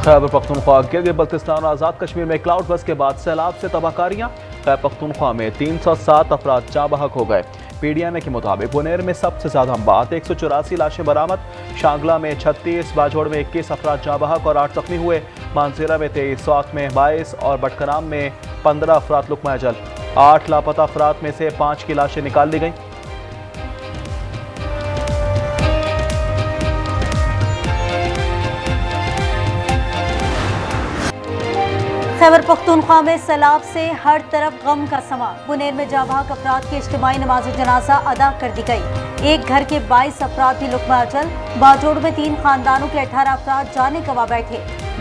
खैबर पख्तूनख्वा गिलगित बल्तिस्तान और आज़ाद कश्मीर में क्लाउड बस के बाद सैलाब से तबाहकारियां। खैबर पख्तूनख्वा में 307 अफराद जाँ बहक हो गए। PDMA के मुताबिक बुनेर में सबसे ज्यादा अम्बात 184 लाशें बरामद। शांगला में 36, बाजोड़ में 21 अफराद जाँ बहक और 8 जख्मी हुए। मानसेरा में 23, स्वात में 22 और बटकराम में 15 अफराद लुक्मा अजल। 8 लापता अफराद में से 5 की लाशें निकाल ली गई। खैबर पख्तूनख्वा में सैलाब से हर तरफ गम का समा। बुनेर में जाँ बहक अफराद की इज्तिमाई नमाज जनाजा अदा कर दी गई। एक घर के 22 अफराद भी लुक्मा अजल। बाजोड़ में 3 खानदानों के 18 अफराद जाने गंवा बैठे।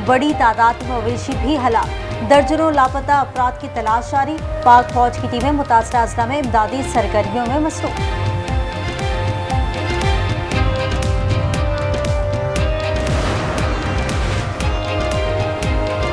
बड़ी तादाद में मवेशी भी हलाक। दर्जनों लापता अफराद की तलाश जारी। पाक फौज की टीमें मुतासरा अजला में इमदादी सरगर्मियों में मसरूफ।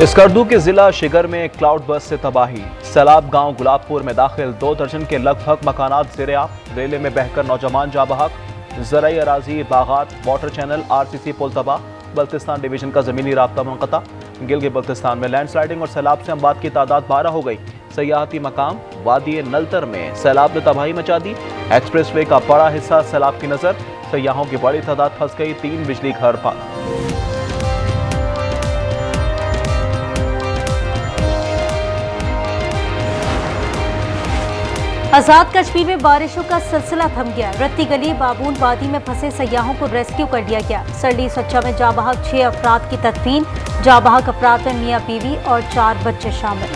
स्कर्दू के जिला शिगर में क्लाउड बस से तबाही। सैलाब गांव गुलाबपुर में दाखिल 2 दर्जन के लगभग मकानात ज़ेर-ए-आब। रेले में बहकर नौजवान जाँ बहक। ज़राई अराजी, बागात, वाटर चैनल, RCC पुल तबाह। बल्तिस्तान डिवीजन का ज़मीनी राब्ता मुनक़ता। गिलगित बल्तिस्तान में लैंडस्लाइडिंग और सैलाब से अम्बात की तादाद 12 हो गई। सयाहती मकाम वादी नलतर में सैलाब ने तबाही मचा दी। एक्सप्रेस वे का बड़ा हिस्सा सैलाब की नज़र। सयाहों की बड़ी तादाद फंस गई। 3 बिजली घर पर। आजाद कश्मीर में बारिशों का सिलसिला थम गया। रत्ती गली बाबून वादी में फंसे सयाहों को रेस्क्यू कर लिया गया। सरडी सच्चा में जाँ बहक 6 अफराद की तदफीन। जाँ बहक अफराद में मियाँ बीवी और 4 बच्चे शामिल।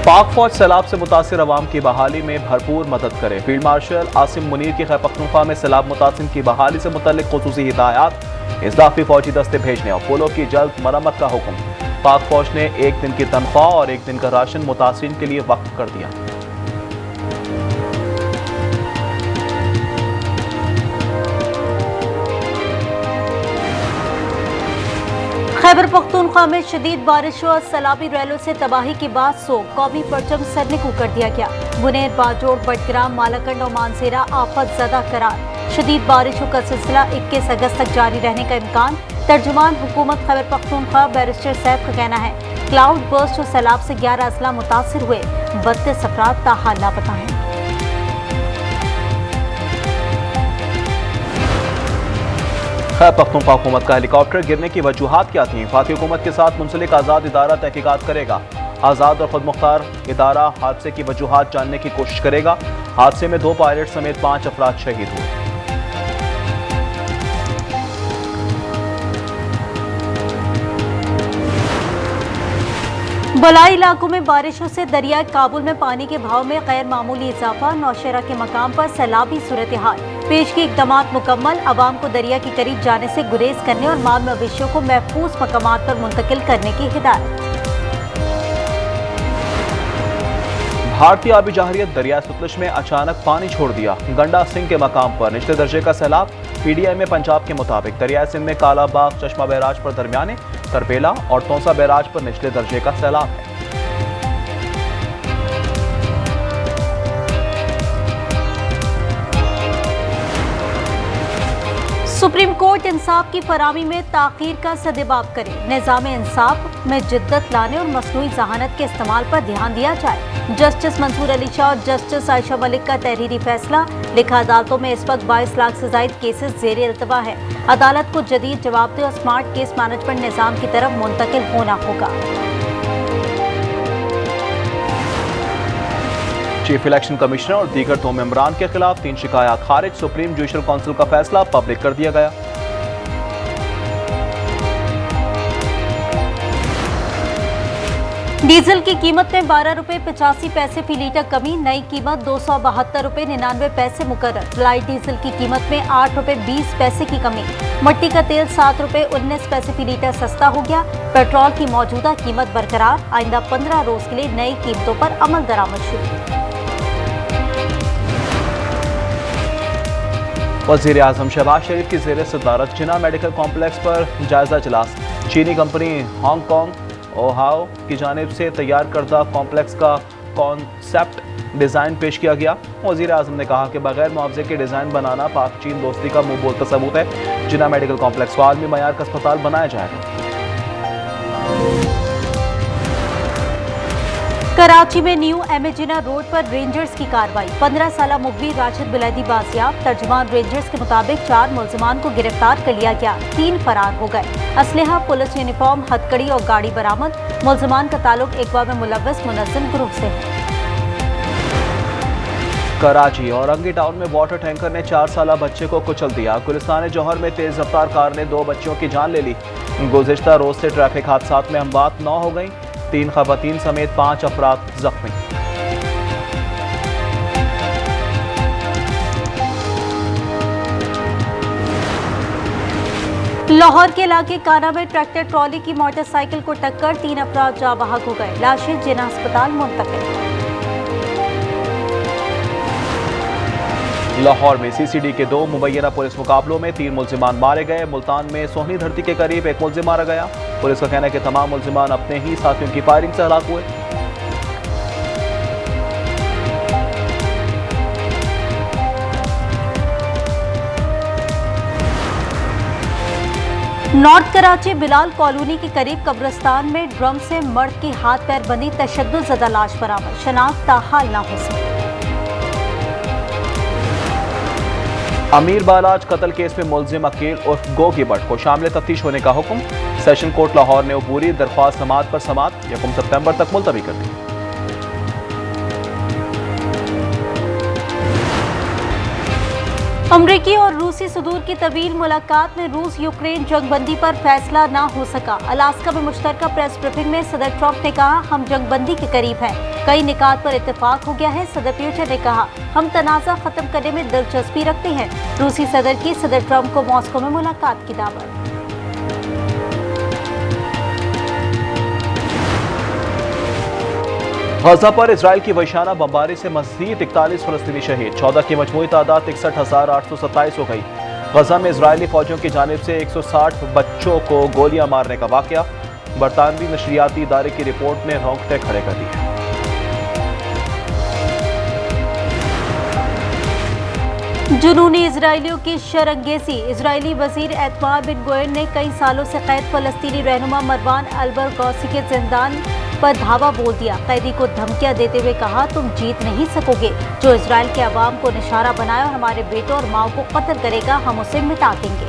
पाक फौज सैलाब से मुतासिर अवाम की बहाली में भरपूर मदद करे। फील्ड मार्शल आसिम मुनीर की खैबर पख्तूनख्वा में सैलाब मुतासिर की बहाली से मुतल्लिक खुसूसी हिदायत। इज़ाफ़ी फौजी दस्ते भेजने और पुलों की जल्द मरम्मत का हुक्म। पाक फौज ने 1 दिन की तनख्वाह और 1 दिन का राशन मुतासिरीन के लिए वक्फ कर दिया। खैबर पख्तूनख्वा में शदीद बारिशों और सैलाबी रैलों से तबाही के बाद कौमी परचम सरनिकू कर दिया गया। बुनेर, बाजोड़, बटग्राम, मालाकंड और मानसेरा आफत ज़दा करार। शदीद बारिशों का सिलसिला 21 अगस्त तक जारी रहने का इम्कान। तर्जुमान हुकूमत खैबर पख्तूनख्वा बैरिस्टर सैफ का कहना है क्लाउड बर्स्ट और सैलाब से 11 अजला मुतासिर हुए। 32 अफराद ताहाल लापता हैं। खैबर पख्तूनख्वा हुकूमत का हेलीकॉप्टर गिरने की वजूहात क्या थी? वफाकी हुकूमत के साथ मुंसलिक आज़ाद इदारा तहकीकात करेगा। आज़ाद और खुदमुख्तार इदारा हादसे की वजूहात जानने की कोशिश करेगा। हादसे में 2 पायलट समेत 5 अफराद शहीद हुए। बलाई इलाकों में बारिशों से दरियाए काबुल में पानी के भाव में गैर मामूली इजाफा। नौशेरा के मकाम पर सैलाबी सूरत हाल। पेश की इक़दामात मुकम्मल। आवाम को दरिया के करीब जाने से गुरेज करने और माल मवेशियों को महफूज मकामात पर मुंतकिल करने की हिदायत। भारतीय आबी जहरियत दरिया सतलुज में अचानक पानी छोड़ दिया। गंडा सिंह के मकाम पर निचले दर्जे का सैलाब। PDMA पंजाब के मुताबिक दरिया सिंध में कालाबाग, चश्मा बैराज पर दरमियाने, तरपेला और तौसा बैराज पर निचले दर्जे का सैलाब है। सुप्रीम कोर्ट इंसाफ की फराहमी में ताख़ीर का सदेबाब करे। निज़ाम इंसाफ में जिद्दत लाने और मसनूई जहानत के इस्तेमाल पर ध्यान दिया जाए। जस्टिस मंसूर अली शाह और जस्टिस आयशा मलिक का तहरीरी फैसला। लिखा अदालतों में इस वक्त 22 लाख से ज़ायद केसेस ज़ेर इल्तवा है। अदालत को जदीद जवाबदेह और स्मार्ट केस मैनेजमेंट निज़ाम की तरफ मुंतकिल होना होगा। चीफ इलेक्शन कमिश्नर और दीगर 2 मेंबरान के खिलाफ 3 शिकायत खारिज। सुप्रीम जुडिशल काउंसिल का फैसला पब्लिक कर दिया गया। डीजल की कीमत में 12 रुपए 85 पैसे फी लीटर कमी। नई कीमत 272 रुपए 99 पैसे मुकर्रर। लाइट डीजल की कीमत में 8 रुपए 20 पैसे की कमी। मट्टी का तेल 7 रुपए 19 पैसे फी लीटर सस्ता हो गया। पेट्रोल की मौजूदा कीमत बरकरार। आइंदा 15 रोज के लिए नई कीमतों पर अमल दरामद शुरू। वज़ीर आज़म शहबाज शरीफ की ज़ेर सदारत जिना मेडिकल कॉम्प्लेक्स पर जायजा इजलास। चीनी कंपनी हांगकॉन्ग ओहाओ की जानिब से तैयार करदा कॉम्प्लेक्स का कॉन्सेप्ट डिज़ाइन पेश किया गया। वज़ीर आज़म ने कहा कि बगैर मुआवजे के डिज़ाइन बनाना पाक चीन दोस्ती का मुंह बोलता सबूत है। जिना मेडिकल कॉम्प्लेक्स को आलमी मयार का अस्पताल बनाया जाएगा। कराची में न्यू एमेजिना रोड पर रेंजर्स की कार्रवाई। 15 साला मुखबिर राशिद बिलैदी बाजियाब। तर्जुमान रेंजर्स के मुताबिक 4 मुल्जिमान को गिरफ्तार कर लिया गया, 3 फरार हो गए। असलहा, पुलिस यूनिफॉर्म, हथकड़ी और गाड़ी बरामद। मुल्जिमान का ताल्लुक अगवा में मुलव्वस मुनज़्ज़म ग्रुप से है। कराची औरंगी टाउन में वाटर टैंकर ने 4 साला बच्चे को कुचल दिया। गुलिस्तान जौहर में तेज रफ्तार कार ने 2 बच्चों की जान ले ली। गुज़िश्ता रोज से ट्रैफिक हादसात में अमवात 9 हो गई, 3 खवातीन समेत 5 अफराद जख्मी। लाहौर के इलाके काना में ट्रैक्टर ट्रॉली की मोटरसाइकिल को टक्कर, 3 अफराद जाँ बहक हो गए। लाशें जिना अस्पताल मुंतकिल। लाहौर में सीसीडी के 2 मुबैना पुलिस मुकाबलों में 3 मुल्जिमान मारे गए। मुल्तान में सोहनी धरती के करीब 1 मुल्जिम मारा गया। पुलिस का कहना है कि तमाम मुल्जिमान अपने ही साथियों की फायरिंग से हलाक हुए। नॉर्थ कराची बिलाल कॉलोनी के करीब कब्रिस्तान में ड्रम से मर्द की हाथ पैर बंधी तशद्दुद लाश बरामद, शनाख्त ताहाल ना हो सकी। अमीर बालाज कत्ल केस में मुल्जिम अकील उर्फ गोगी भट्ट को शामिल तफ्तीश होने का हुक्म। सेशन कोर्ट लाहौर ने अबूरी दरख्वास्त समाअत पर समाअत 1 सितंबर तक मुलतवी कर दी। अमरीकी और रूसी सदूर की तवील मुलाकात में रूस यूक्रेन जंगबंदी पर फैसला ना हो सका। अलास्का में मुश्तरका प्रेस ब्रीफिंग में सदर ट्रंप ने कहा, हम जंगबंदी के करीब हैं, कई निकात पर इत्तेफाक हो गया है। सदर प्यूटिन ने कहा, हम तनाज़ा खत्म करने में दिलचस्पी रखते हैं। रूसी सदर की सदर ट्रंप को मॉस्को में मुलाकात की दावत। गजा पर इसराइल की वैशाना बमबारी से मज़ीद 41 फलस्तीनी शहीद, 14 की मजमूई तादाद 61,827 हो गई। गजा में इजरायली फौजियों की जानिब से 160 बच्चों को गोलियां मारने का वाकया। बरतानवी नशरियाती इदारे की रिपोर्ट ने रोंगटे खड़े कर दिए। जुनूनी इजरायलियों की शरंगेजी। इजरायली वजीर एतमार बिन गोयन ने कई सालों से कैद फलस्तीनी रहनुमा मरवान अल-बरगौसी के जिंदान पर धावा बोल दिया। कैदी को धमकियां देते हुए कहा, तुम जीत नहीं सकोगे। जो इजराइल के अवाम को निशाना बनाए और हमारे बेटों और माओ को कत्ल करेगा, हम उसे मिटा देंगे।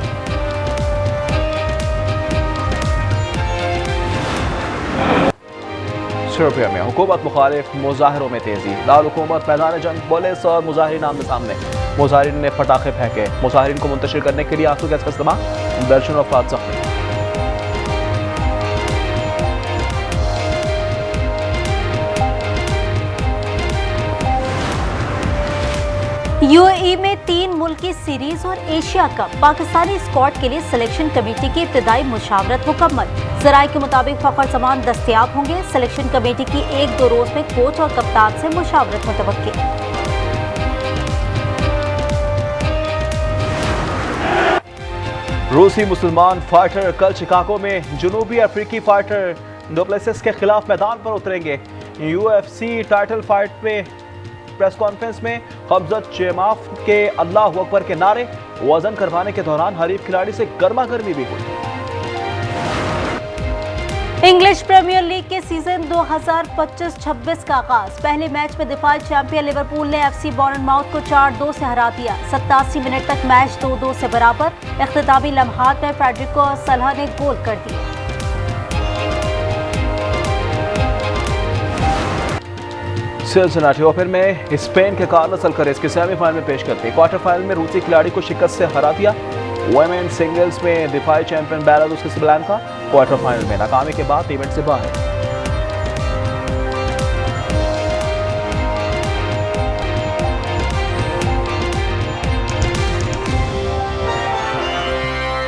सर्बिया में हुकूमत मुखालिफ मुजाहिरों में तेजी। दारुल-हुकूमत मैदान जंग, पुलिस और मुजाहिरीन आमने सामने। मुजाहिरीन ने पटाखे फेंके। मुजाहिरीन को मुंतशिर करने के लिए आंसू गैस का इस्तेमाल, दर्जनों अफराद जख्मी। यूएई में 3 मुल्की सीरीज और एशिया कप। पाकिस्तानी स्क्वाड के लिए सिलेक्शन कमेटी की इब्तिदाई मुशावरत मुकम्मल। ज़राए के मुताबिक फ़खर जमान दस्तयाब होंगे। सिलेक्शन कमेटी की 1-2 रोज में कोच और कप्तान से मुशावरत मुतवक्किल। रूसी मुसलमान फाइटर कल शिकागो में जनूबी अफ्रीकी फाइटर डुप्लेसिस के खिलाफ मैदान पर उतरेंगे। यूएफसी टाइटल फाइट में प्रेस कॉन्फ्रेंस में खमजत चेमाफ के अल्लाह अकबर के नारे। वजन करवाने के दौरान हरीफ खिलाड़ी से गर्मा गर्मी भी हुई। इंग्लिश प्रीमियर लीग के सीजन 2025-26 का आगाज। पहले मैच में दिफाई चैंपियन लिवरपूल ने एफसी बॉर्नमाउथ को 4-2 से हरा दिया। 87 मिनट तक मैच 2-2 से बराबर। इख्तितामी लम्हात में फेडरिको सलाह ने गोल कर दिए। सिलसिलाटी ओपन में स्पेन के कार्लोस अल्कारेज के सेमीफाइनल में पेश करते क्वार्टर फाइनल में रूसी खिलाड़ी को शिकस्त से हरा दिया। वुमेन सिंगल्स में दिफाई चैंपियन बेलारूस के स्लानका क्वार्टर फाइनल में नाकामी के बाद इवेंट से बाहर।